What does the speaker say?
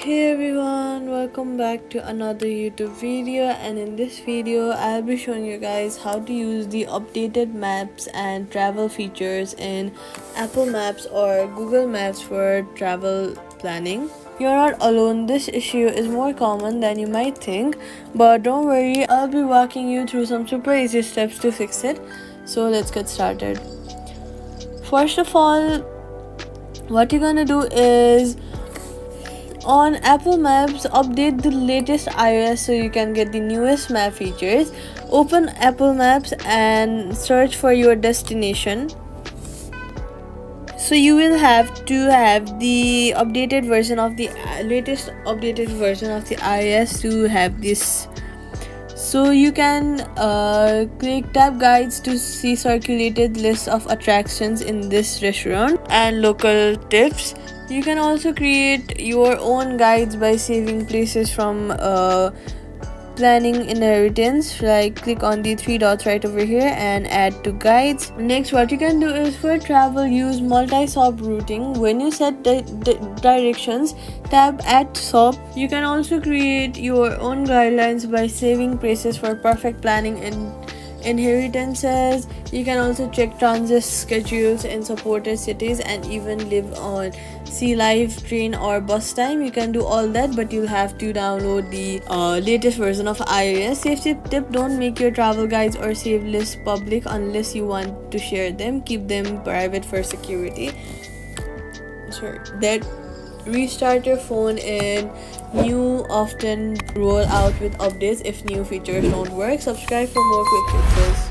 Hey everyone, welcome back to another YouTube video, and in this video I'll be showing you guys how to use the updated maps and travel features in Apple Maps or Google Maps for travel planning. You're not alone, this issue is more common than you might think, but don't worry, I'll be walking you through some super easy steps to fix it. So let's get started. First of all, what you're gonna do is on Apple Maps, update the latest iOS so you can get the newest map features. Open Apple Maps and search for your destination. So you will have to have the updated version of the latest updated version of the iOS to have this. So you can click tab guides to see circulated lists of attractions in this restaurant and local tips. You can also create your own guides by saving places from planning inheritance. Like click on the three dots right over here and add to guides. Next, what you can do is for travel, use multi-stop routing. When you set the directions, tab add stop. You can also create your own guidelines by saving places for perfect planning and inheritances. You can also check transit schedules in supported cities and even live on see live train or bus time. You can do all that, but you'll have to download the latest version of iOS. Safety tip: don't make your travel guides or save lists public unless you want to share them. Keep them private for security. That restart your phone and new often roll out with updates if new features don't work. Subscribe for more quick fixes.